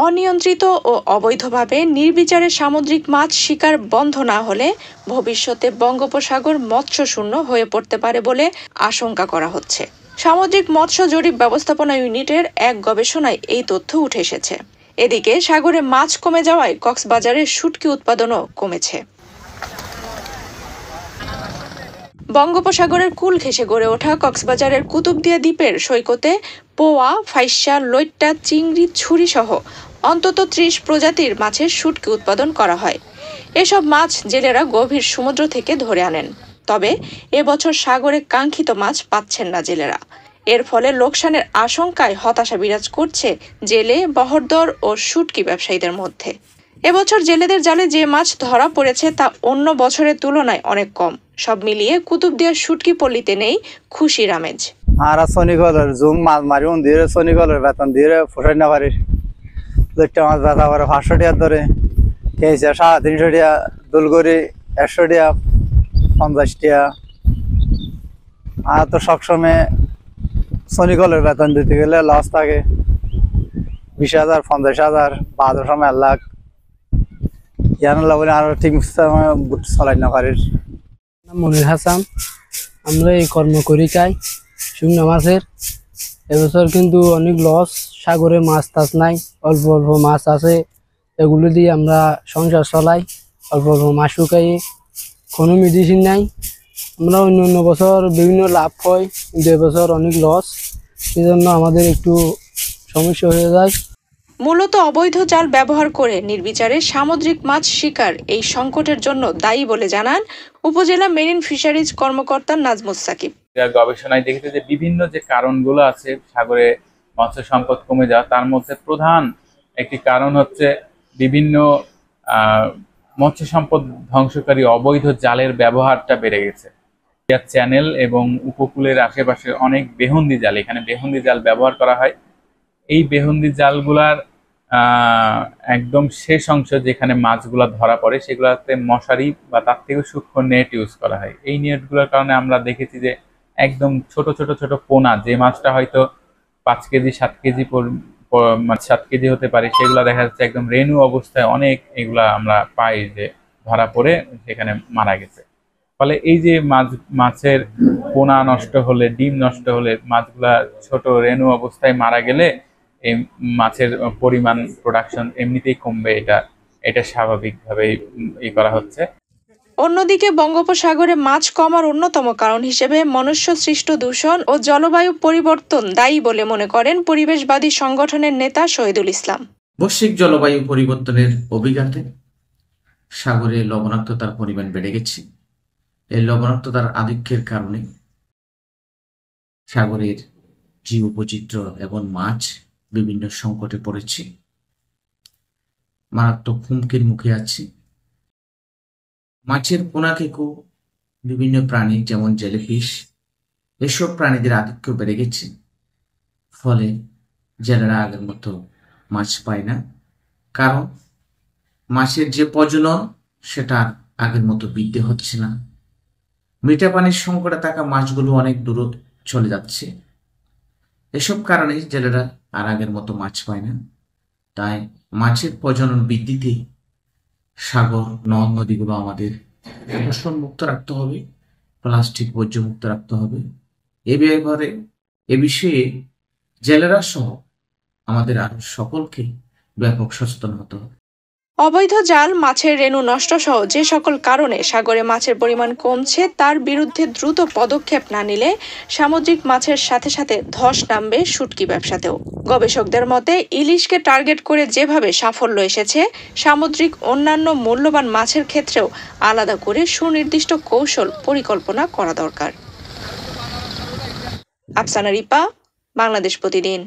অনিয়ন্ত্রিত ও অবৈধভাবে নির্বিচারে সামুদ্রিক মাছ শিকার বন্ধ না হলে ভবিষ্যতে বঙ্গোপসাগর মৎস্যশূন্য হয়ে পড়তে পারে বলে আশঙ্কা করা হচ্ছে। সামুদ্রিক মৎস্য জরিপ ব্যবস্থাপনা ইউনিটের এক গবেষণায় এই তথ্য উঠে এসেছে। এদিকে সাগরে মাছ কমে যাওয়ায় কক্সবাজারের শুটকি উৎপাদনও কমেছে। বঙ্গোপসাগরের কূল ঘেঁষে গড়ে ওঠা কক্সবাজারের কুতুবদিয়া দ্বীপের সৈকতে পোয়া, ফাইসা, লইট্টা, চিংড়ি, ছুরি সহ অন্তত ৩০ প্রজাতির মাছের শুটকি উৎপাদন করা হয়। এসব মাছ জেলেরা গভীর সমুদ্র থেকে ধরে আনেন। তবে এবছর সাগরে কাঙ্ক্ষিত মাছ পাচ্ছেন না জেলেরা। এর ফলে লোকসানের আশঙ্কায় হতাশা বিরাজ করছে জেলে, বহরদর ও শুটকি ব্যবসায়ীদের মধ্যে। এবছর জেলেদের জালে যে মাছ ধরা পড়েছে তা অন্য বছরের তুলনায় অনেক কম। সব মিলিয়ে কুতুবদিয়ার শুটকি পল্লীতে নেই খুশির আমেজ। আর শনিগলের জুম মাছ মারি দিয়ে শনিগলের বেতন দিয়ে ফোসাই না পারি। দুইটা মাছ বেচা পারে 500 টাকা ধরে, কেঁচা 350 টাকা, দুলগড়ি 100 টাকা, 50 টাকা। আর তো সবসময় শনিগলের বেতন দিতে গেলে লস থাকে 20,000, 50,000, বাজার সময় 1 লাখ। ইয়ানুল্লাহ বলে আরো ঠিক চলাই না পারি। মনির হাসান, আমরা এই কর্ম করি চাই শুকনো মাছের। এবছর কিন্তু অনেক লস, সাগরে মাছ টাছ নাই, অল্প অল্প মাছ আছে, এগুলো দিয়ে আমরা সংসার চলাই। অল্প অল্প মাছ শুকাই, কোনো মেডিসিন নাই। আমরা অন্য বছর বিভিন্ন লাভ হয়, কিন্তু এবছর অনেক লস, সেজন্য আমাদের একটু সমস্যা হয়ে যায়। মূলত অবৈধ জাল ব্যবহার করে নির্বিচারে সামুদ্রিক মাছ শিকার এই সংকটের জন্য দায়ী বলে জানান উপজেলা মেরিন ফিশারিজ কর্মকর্তা নাজমুস সাকিব। গবেষণায় দেখেছে যে বিভিন্ন যে কারণগুলো আছে সাগরে মৎস্য সম্পদ কমে যাওয়া, তার মধ্যে প্রধান একটি কারণ হচ্ছে বিভিন্ন মৎস্য সম্পদ ধ্বংসকারী অবৈধ জালের ব্যবহারটা বেড়ে গেছে। চ্যানেল এবং উপকূলের আশেপাশে অনেক বেহুন্দি জাল, এখানে বেহুন্দি জাল ব্যবহার করা হয়। এই বেহুন্দি জালগুলার একদম শেষ অংশ যেখানে মাছগুলা ধরা পড়ে সেগুলাতে মশারি বা তার থেকে সূক্ষ্ম নেট ইউজ করা হয়। এই নেটগুলোর কারণে আমরা দেখেছি যে একদম ছোট পোনা, যে মাছটা হয়তো 5 কেজি 7 কেজি 7 কেজি হতে পারে, সেগুলো দেখা যাচ্ছে একদম রেণু অবস্থায় অনেক এগুলা আমরা পাই যে ধরা পড়ে সেখানে মারা গেছে। ফলে এই যে মাছের পোনা নষ্ট হলে, ডিম নষ্ট হলে, মাছগুলা ছোট রেণু অবস্থায় মারা গেলে এই মাছের পরিমাণ, প্রোডাকশন এমনিতেই কমবে। এটা স্বাভাবিকভাবেই করা হচ্ছে। অন্যদিকে বঙ্গোপসাগরে মাছ কমার অন্যতম কারণ হিসেবে মনুষ্য সৃষ্ট দূষণ ও জলবায়ু পরিবর্তন দায়ী বলে মনে করেন পরিবেশবাদী সংগঠনের নেতা শহীদুল ইসলাম। বৈশ্বিক জলবায়ু পরিবর্তনের অভিঘাতে সাগরে লবণাক্ততার পরিমাণ বেড়ে গেছে। এই লবণাক্ততার আধিক্যের কারণে সাগরের জীববৈচিত্র্য এবং মাছ বিভিন্ন সংকটে পড়েছে, মারাত্মক হুমকির মুখে আছে। মাছের পোনা কেঁকো, বিভিন্ন প্রাণী যেমন জেলিফিশ, এসব প্রাণীদের আধিক্য বেড়ে গেছে। ফলে জেলেরা আগের মতো মাছ পায় না, কারণ মাছের যে প্রজনন সেটা আগের মতো বৃদ্ধি হচ্ছে না। মিঠা পানির সংকটে থাকা মাছগুলো অনেক দূর চলে যাচ্ছে। এসব কারণে জেলেরা আর আগের মতো মাছ পায় না। তাই মাছের প্রজনন বৃদ্ধিতে সাগর, নদ নদীগুলো আমাদের দূষণ মুক্ত রাখতে হবে, প্লাস্টিক বর্জ্য মুক্ত রাখতে হবে। এ বিষয়ে জেলেরা সহ আমাদের আরো সকলকে ব্যাপক সচেতন হতে হবে। অবৈধ জাল, মাছের রেণু নষ্ট সহ যে সকল কারণে সাগরে মাছের পরিমাণ কমছে তার বিরুদ্ধে দ্রুত পদক্ষেপ না নিলে সামুদ্রিক মাছের সাথে সাথে ধস নামবে শুটকি ব্যবসাতেও। গবেষকদের মতে ইলিশকে টার্গেট করে যেভাবে সাফল্য এসেছে, সামুদ্রিক অন্যান্য মূল্যবান মাছের ক্ষেত্রেও আলাদা করে সুনির্দিষ্ট কৌশল পরিকল্পনা করা দরকার। আফসানা রিপা, বাংলাদেশ প্রতিদিন।